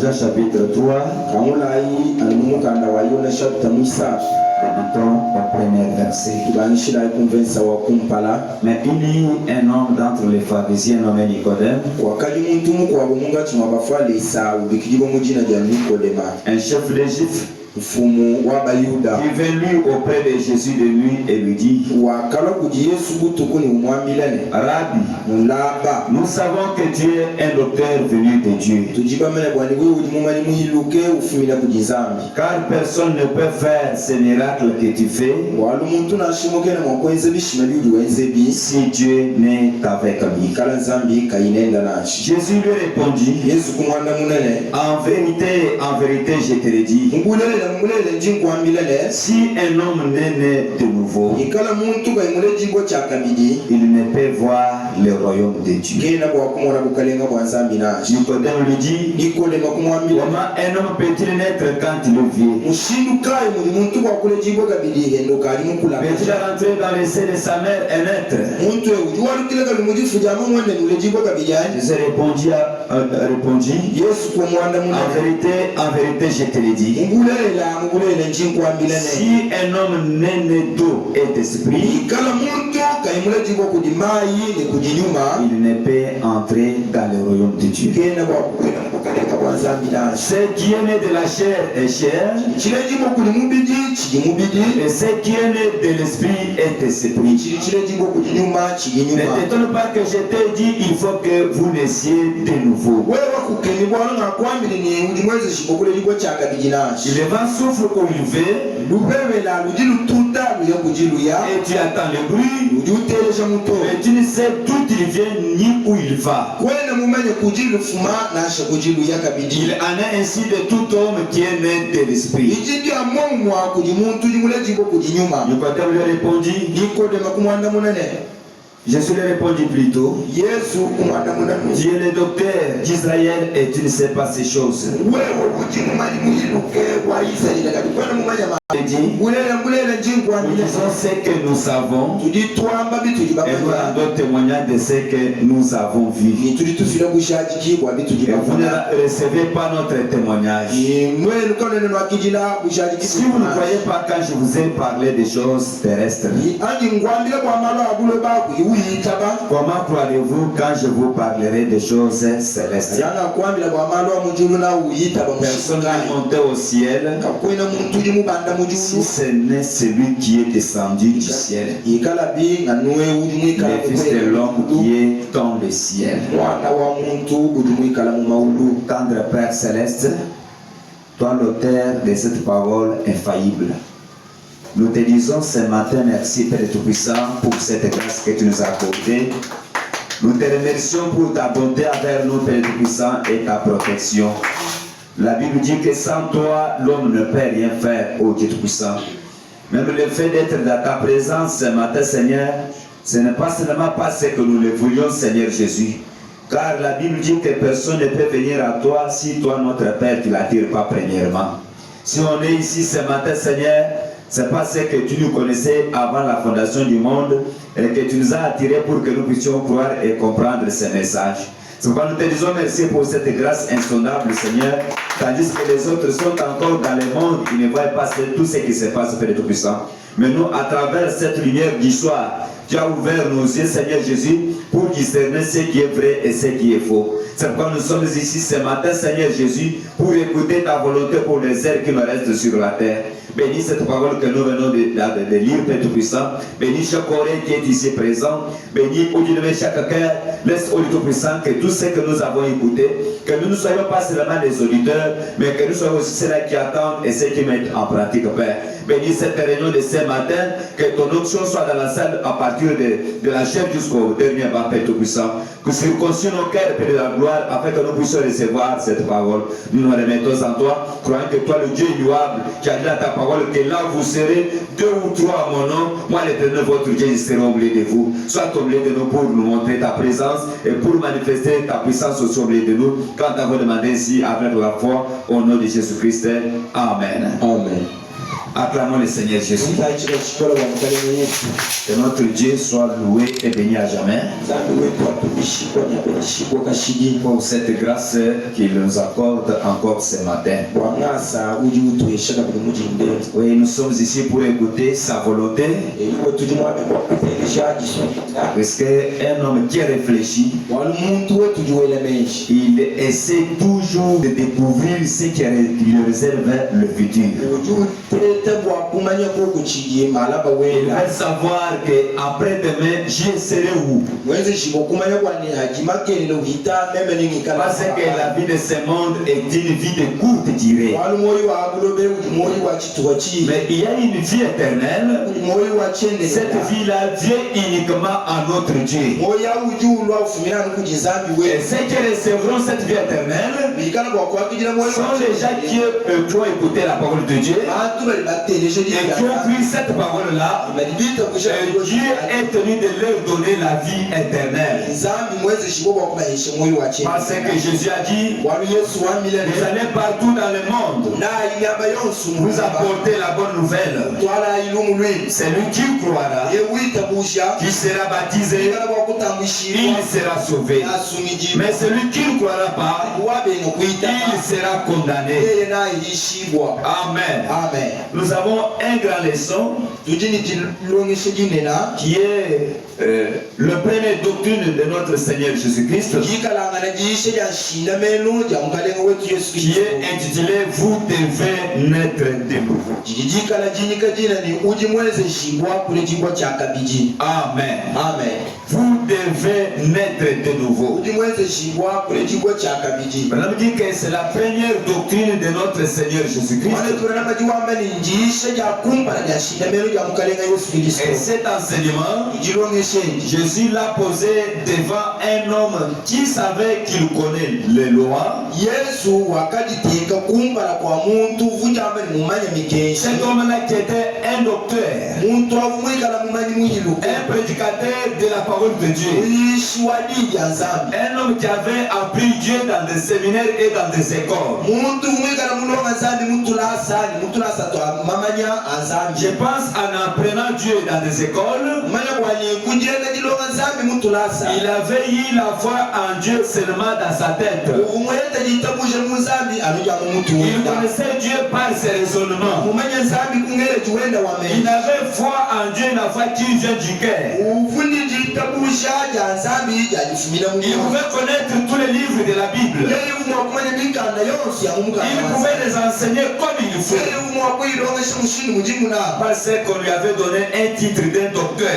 Jean chapitre 3. Débutons au premier verset. Mais il y eut un homme d'entre les pharisiens nommé Nicodème, un chef des Juifs, qui vint auprès de Jésus de nuit et lui dit: Rabbi, nous savons que tu es un docteur venu de Dieu, car personne ne peut faire ces miracles que tu fais si Dieu n'est avec lui. Jésus lui répondit: en vérité, je te le dis, si un homme n'est né de nouveau, il ne peut voir le royaume de Dieu. Nicodème lui dit: comment un homme peut-il naître quand il est vieux? Peut-il rentrer dans le sein de sa mère et naître? Jésus répondit: en vérité, je te le dis, si un homme n'est né d'eau et d'esprit, il ne peut entrer dans le royaume de Dieu. Ce qui est né de la chair est chair, et ce qui est né de l'esprit est esprit. Ne t'étonne pas que je t'ai dit, il faut que vous naissiez de nouveau. Le vent souffle comme il veut, et tu attends le bruit, mais tu ne sais d'où il vient ni où il va. Il en est ainsi de tout homme qui est né de l'esprit. Nicodème lui répondit: Jésus lui répondit plutôt: tu es le docteur d'Israël et tu ne sais pas ces choses. Il dit: nous disons ce que nous savons et nous rendons témoignage de ce que nous avons vu. Et vous ne recevez pas notre témoignage. Si vous ne croyez pas quand je vous ai parlé des choses terrestres, comment croirez-vous quand je vous parlerai des choses célestes? Personne n'est monté au ciel si ce n'est celui qui est descendu du ciel, le Fils de l'homme qui est dans le ciel. Tendre Père céleste, toi l'auteur de cette parole infaillible, nous te disons ce matin merci Père Tout-Puissant pour cette grâce que tu nous as accordée. Nous te remercions pour ta bonté envers nous Père Tout-Puissant et ta protection. La Bible dit que sans toi, l'homme ne peut rien faire, ô Dieu Tout-Puissant. Même le fait d'être dans ta présence ce matin, Seigneur, ce n'est pas seulement parce que nous le voulions, Seigneur Jésus. Car la Bible dit que personne ne peut venir à toi si toi, notre Père, tu ne l'attires pas premièrement. Si on est ici ce matin, Seigneur, c'est parce que tu nous connaissais avant la fondation du monde et que tu nous as attirés pour que nous puissions croire et comprendre ces messages. C'est pourquoi nous te disons merci pour cette grâce insondable, Seigneur, tandis que les autres sont encore dans le monde, ils ne voient pas tout ce qui se passe, Père Tout-Puissant. Mais nous, à travers cette lumière du soir, tu as ouvert nos yeux, Seigneur Jésus, pour discerner ce qui est vrai et ce qui est faux. C'est pourquoi nous sommes ici ce matin, Seigneur Jésus, pour écouter ta volonté pour les airs qui nous restent sur la terre. Bénis cette parole que nous venons de lire, Père Tout-Puissant. Bénis chaque oreille qui est ici présent. Bénis au-delà de chaque cœur. Laisse au Tout-Puissant que tout ce que nous avons écouté, que nous ne soyons pas seulement les auditeurs, mais que nous soyons aussi ceux qui attendent et ceux qui mettent en pratique, Père. Bénis cette réunion de ce matin, que ton onction soit dans la salle à partir de la chair jusqu'au dernier banc, Père Tout-Puissant. Que circoncis nos cœurs, Père de la gloire, afin que nous puissions recevoir cette parole. Nous nous remettons en toi, croyant que toi, le Dieu louable, qui a dit à ta parole, que là vous serez 2 ou 3 à mon nom, moi l'Éternel votre Dieu, je serai au milieu de vous. Sois au milieu de nous pour nous montrer ta présence et pour manifester ta puissance au milieu de nous. Quand nous avons demandé ici avec la foi, au nom de Jésus-Christ. Amen. Amen. Acclamons le Seigneur Jésus. Que notre Dieu soit loué et béni à jamais pour cette grâce qu'il nous accorde encore ce matin. Oui, nous sommes ici pour écouter sa volonté. Parce qu'un homme qui réfléchit, il essaie toujours de découvrir ce qui lui réserve le futur. Il veut savoir qu'après demain, je serai où? Parce que la vie de ce monde est une vie de courte durée. Mais il y a une vie éternelle. Cette vie-là vient uniquement à notre Dieu. Et ceux qui recevront cette vie éternelle sont les gens qui ont écouté la parole de Dieu et qui ont pris cette parole-là. Dieu est tenu de leur donner la vie éternelle. Parce que Jésus a dit, vous allez partout dans le monde, vous apportez la bonne nouvelle. Celui qui croira, qui sera baptisé, il sera sauvé. Mais celui qui ne croira pas, il sera condamné. Amen. Nous avons un grand leçon qui est le premier doctrine de notre Seigneur Jésus-Christ, qui est intitulé Vous devez naître de nouveau. Amen. Vous devez naître de nouveau. Madame dit que c'est la première doctrine de notre Seigneur Jésus-Christ. Et cet enseignement, Jésus l'a posé devant un homme qui savait qu'il connaît les lois. Cet homme-là qui était un docteur, un prédicateur de la parole de Dieu, un homme qui avait appris Dieu dans des séminaires et dans des écoles. Je pense en apprenant Dieu dans des écoles, il avait eu la foi en Dieu seulement dans sa tête. Il connaissait Dieu par ses raisonnements. Il avait foi en Dieu, la foi qui vient du cœur. Il pouvait connaître tous les livres de la Bible. Il pouvait les enseigner comme il faut. Parce qu'on lui avait donné un titre d'un docteur.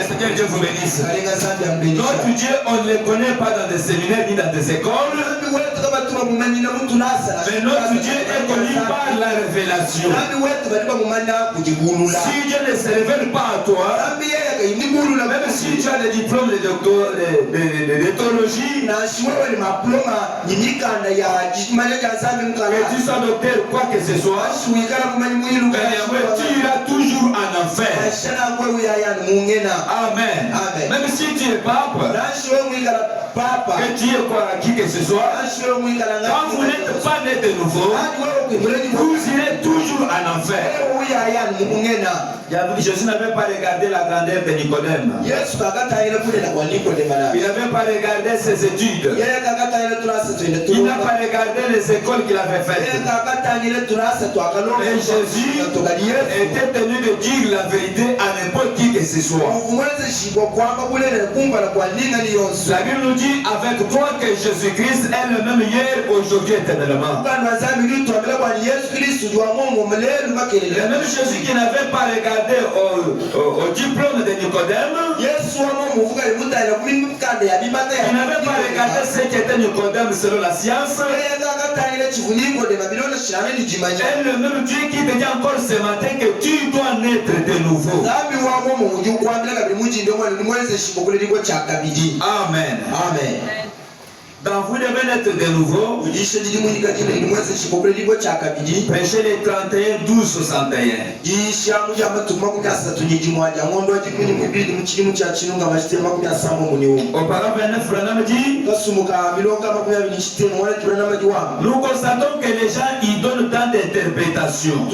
Seigneur Dieu vous bénisse. Notre Dieu, on ne le connaît pas dans des séminaires ni dans des écoles. Mais notre Dieu est connu par la révélation. Si Dieu ne se révèle pas à toi, même si tu as des diplômes de théologie, que tu sois docteur, quoi que ce soit, tu iras toujours en enfer. Amen. Même si tu es pape, que tu es quoi, qui que ce soit, quand vous n'êtes pas né de nouveau, vous irez toujours en enfer. Jésus n'avait pas regardé la grandeur de Nicodème. Il n'avait pas regardé ses études. Il n'a pas regardé les écoles qu'il avait faites. Et Jésus était tenu de dire la vérité à n'importe qui que ce soit. La Bible nous dit avec toi que Jésus-Christ est le même hier, aujourd'hui, éternellement. Le même Jésus qui n'avait pas regardé au diplôme de Nicodème, il n'avait pas regardé ce qu'était Nicodème selon la science. Et le même Dieu qui te dit encore ce matin que tu dois naître de nouveau. Amen. Donc vous devez naître de nouveau. Prêchez les 31, 12, 61. Auparavant, nous constatons que les gens ils donnent tant d'interprétation.